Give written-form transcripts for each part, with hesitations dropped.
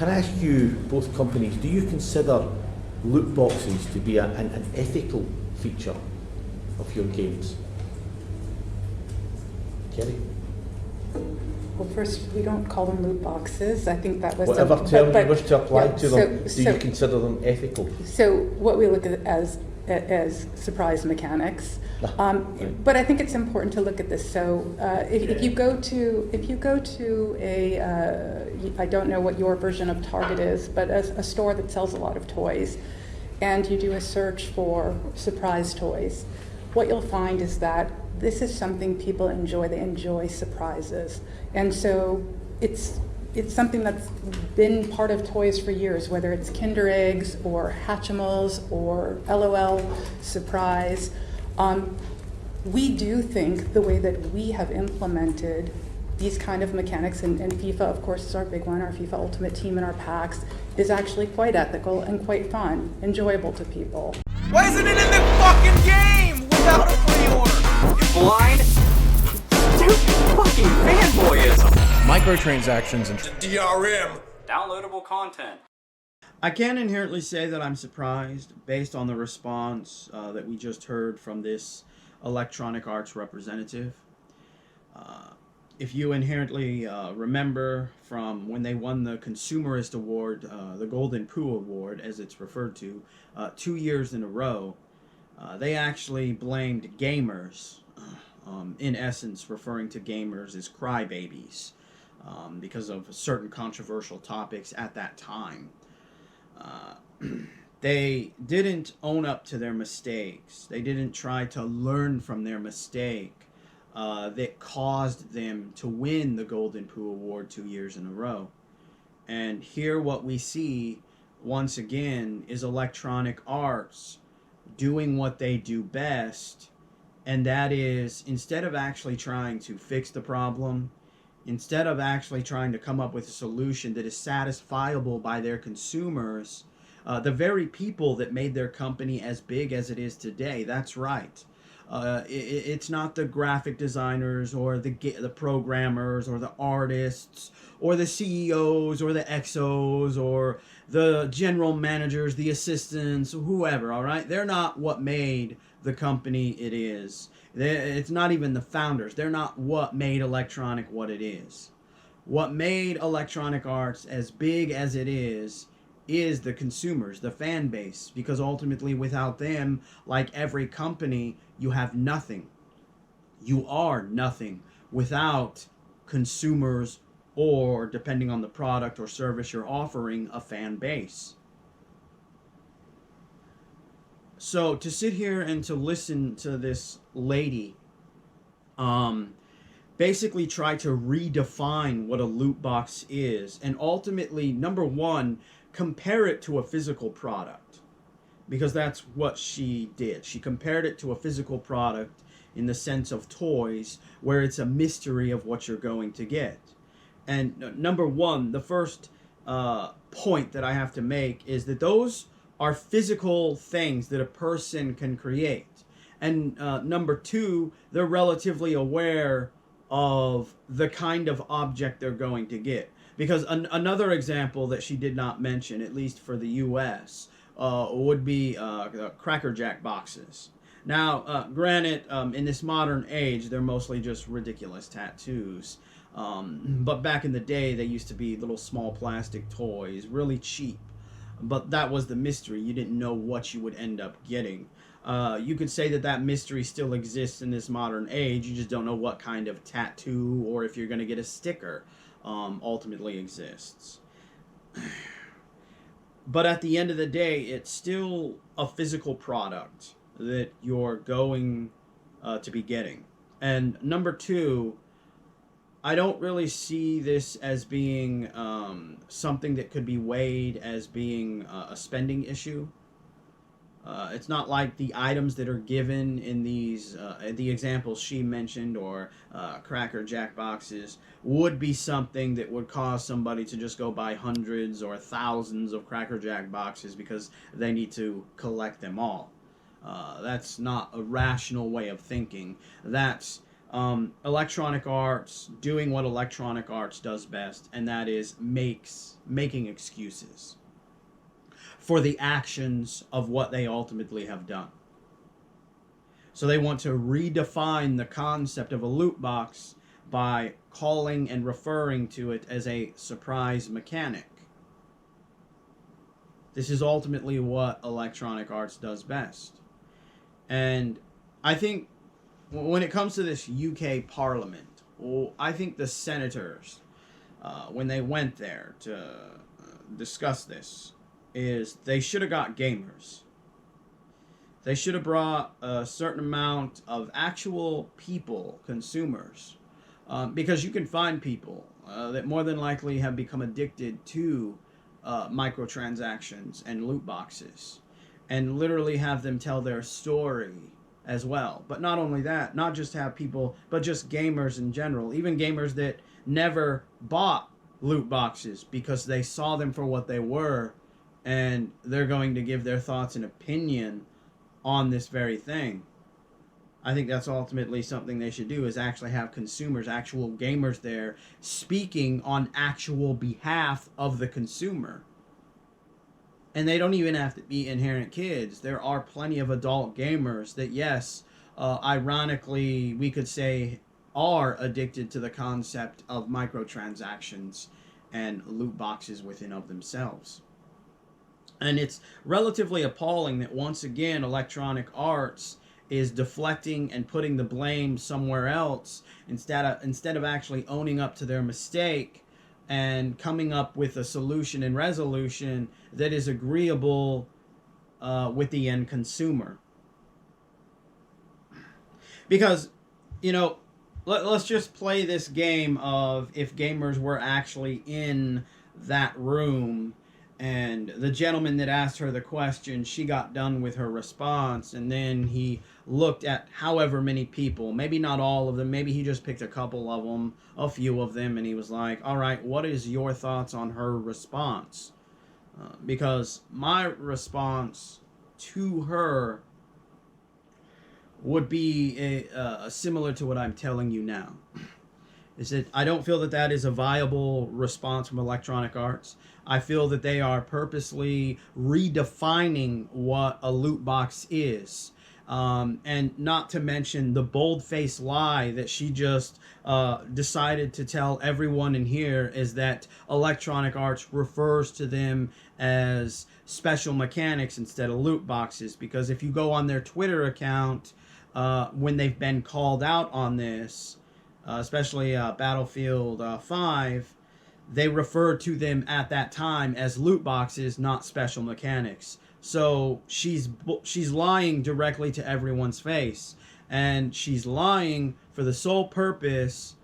Can I ask you, both companies, do you consider loot boxes to be an ethical feature of your games? Kerry? Well, first, we don't call them loot boxes. I think that was whatever term you wish to apply to them. Do you consider them ethical? So what we look at as surprise mechanics, but I think it's important to look at this. So if you go to a I don't know what your version of Target is, but a store that sells a lot of toys, and you do a search for surprise toys, what you'll find is that this is something people enjoy. They enjoy surprises. And so it's something that's been part of toys for years, whether it's Kinder Eggs or Hatchimals or LOL Surprise. We do think the way that we have implemented these kind of mechanics, and FIFA, of course, is our big one, our FIFA Ultimate Team and our packs, is actually quite ethical and quite fun, enjoyable to people. Why isn't it in the fucking game without a pre-order? You blind? Stupid fucking fanboyism. Microtransactions and DRM. Downloadable content. I can't inherently say that I'm surprised based on the response that we just heard from this Electronic Arts representative. If you inherently remember from when they won the Consumerist Award, the Golden Poo Award, as it's referred to, 2 years in a row, they actually blamed gamers, in essence referring to gamers as crybabies, because of certain controversial topics at that time. They didn't own up to their mistakes. They didn't try to learn from their mistake that caused them to win the Golden Poo Award 2 years in a row. And here what we see once again is Electronic Arts doing what they do best, and that is, instead of actually trying to fix the problem, instead of actually trying to come up with a solution that is satisfiable by their consumers, the very people that made their company as big as it is today, that's right. It's not the graphic designers or the programmers or the artists or the CEOs or the XOs or the general managers, the assistants, whoever, all right? They're not what made the company it is. It's not even the founders. They're not what made Electronic what it is. What made Electronic Arts as big as it is the consumers, the fan base, because ultimately without them, like every company, you have nothing. You are nothing without consumers, or depending on the product or service you're offering, a fan base. So to sit here and to listen to this lady basically try to redefine what a loot box is, and ultimately, number one, compare it to a physical product, because that's what she did. She compared it to a physical product in the sense of toys, where it's a mystery of what you're going to get. And number one, the first point that I have to make is that those are physical things that a person can create. And number two, they're relatively aware of the kind of object they're going to get. Because another example that she did not mention, at least for the U.S., would be Cracker Jack boxes. Now, granted, in this modern age, they're mostly just ridiculous tattoos. But back in the day, they used to be little small plastic toys, really cheap. But that was the mystery. You didn't know what you would end up getting. You could say that mystery still exists in this modern age. You just don't know what kind of tattoo, or if you're going to get a sticker, ultimately exists. But at the end of the day, it's still a physical product that you're going to be getting. And number two, I don't really see this as being something that could be weighed as being a spending issue. It's not like the items that are given in these, the examples she mentioned, or Cracker Jack boxes, would be something that would cause somebody to just go buy hundreds or thousands of Cracker Jack boxes because they need to collect them all. That's not a rational way of thinking. That's Electronic arts doing what electronic arts does best, and that is making excuses for the actions of what they ultimately have done. So they want to redefine the concept of a loot box by calling and referring to it as a surprise mechanic. This is ultimately what electronic arts does best. And I think when it comes to this UK Parliament, I think the senators, when they went there to discuss this, is they should have got gamers. They should have brought a certain amount of actual people, consumers, because you can find people that more than likely have become addicted to microtransactions and loot boxes, and literally have them tell their story as well. But not only that, not just have people, but just gamers in general, even gamers that never bought loot boxes because they saw them for what they were, and they're going to give their thoughts and opinion on this very thing. I think that's ultimately something they should do, is actually have consumers, actual gamers there, speaking on actual behalf of the consumer. And they don't even have to be inherent kids. There are plenty of adult gamers that, yes, ironically, we could say are addicted to the concept of microtransactions and loot boxes within of themselves. And it's relatively appalling that, once again, electronic arts is deflecting and putting the blame somewhere else instead of actually owning up to their mistake and coming up with a solution and resolution that is agreeable with the end consumer. Because, let's just play this game of if gamers were actually in that room, and the gentleman that asked her the question, she got done with her response, and then he looked at however many people, maybe not all of them, maybe he just picked a couple of them, a few of them, and he was like, all right, what is your thoughts on her response? Because my response to her would be similar to what I'm telling you now. Is that I don't feel that that is a viable response from Electronic Arts. I feel that they are purposely redefining what a loot box is. And not to mention the bold-faced lie that she just decided to tell everyone in here, is that Electronic Arts refers to them as special mechanics instead of loot boxes. Because if you go on their Twitter account, when they've been called out on this, especially Battlefield 5, they referred to them at that time as loot boxes, not special mechanics. So she's lying directly to everyone's face, and she's lying for the sole purpose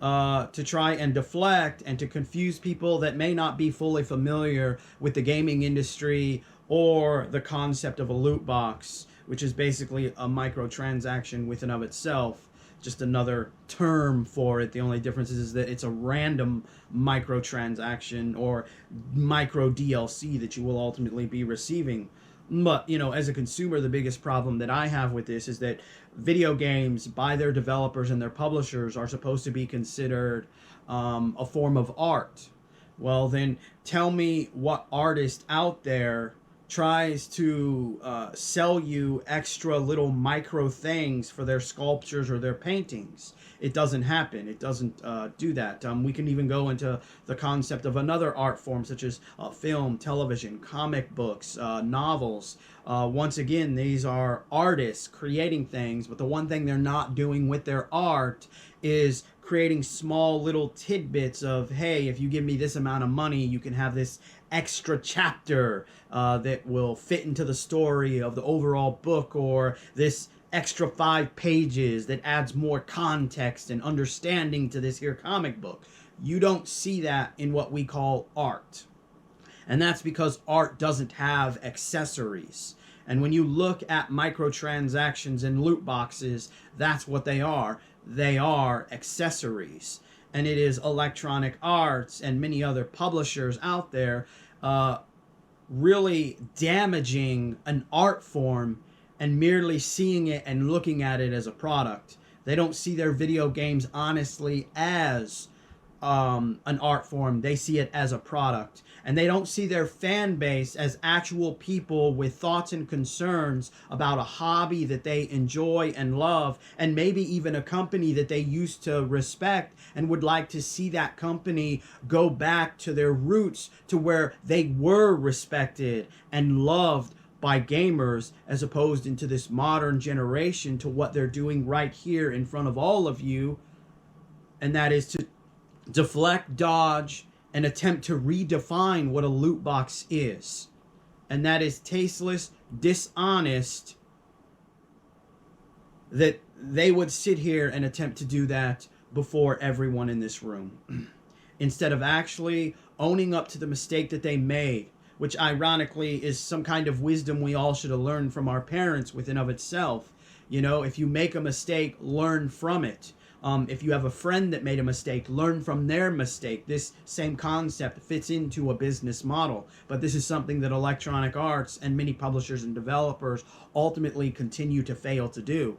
to try and deflect and to confuse people that may not be fully familiar with the gaming industry or the concept of a loot box, which is basically a microtransaction within of itself. Just another term for it. The only difference is that it's a random microtransaction or micro DLC that you will ultimately be receiving. But, as a consumer, the biggest problem that I have with this is that video games by their developers and their publishers are supposed to be considered a form of art. Well, then tell me what artist out there tries to sell you extra little micro things for their sculptures or their paintings. It doesn't happen. It doesn't do that. We can even go into the concept of another art form, such as film, television, comic books, novels. Once again, these are artists creating things, but the one thing they're not doing with their art is creating small little tidbits of, hey, if you give me this amount of money, you can have this extra chapter that will fit into the story of the overall book, or this extra 5 pages that adds more context and understanding to this here comic book. You don't see that in what we call art. And that's because art doesn't have accessories. And when you look at microtransactions and loot boxes, that's what they are. They are accessories. And it is Electronic Arts and many other publishers out there really damaging an art form and merely seeing it and looking at it as a product They don't see their video games honestly as an art form. They see it as a product. And they don't see their fan base as actual people with thoughts and concerns about a hobby that they enjoy and love, and maybe even a company that they used to respect and would like to see that company go back to their roots, to where they were respected and loved by gamers, as opposed into this modern generation to what they're doing right here in front of all of you. And that is to deflect, dodge, and attempt to redefine what a loot box is. And that is tasteless, dishonest, that they would sit here and attempt to do that before everyone in this room. Instead of actually owning up to the mistake that they made, which ironically is some kind of wisdom we all should have learned from our parents within of itself. You know, if you make a mistake, learn from it. If you have a friend that made a mistake, learn from their mistake. This same concept fits into a business model, but this is something that Electronic Arts and many publishers and developers ultimately continue to fail to do.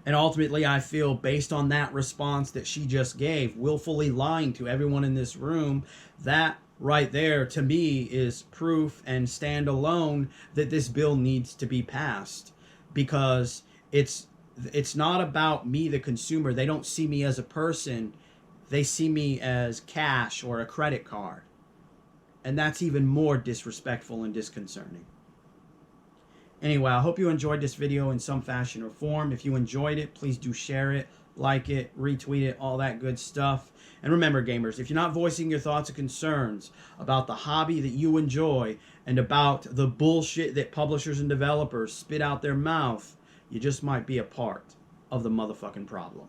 And ultimately, I feel, based on that response that she just gave, willfully lying to everyone in this room, that right there, to me, is proof and stand alone that this bill needs to be passed. Because it's not about me, the consumer. They don't see me as a person. They see me as cash or a credit card. And that's even more disrespectful and disconcerting. Anyway, I hope you enjoyed this video in some fashion or form. If you enjoyed it, please do share it, like it, retweet it, all that good stuff. And remember, gamers, if you're not voicing your thoughts and concerns about the hobby that you enjoy and about the bullshit that publishers and developers spit out their mouth, you just might be a part of the motherfucking problem.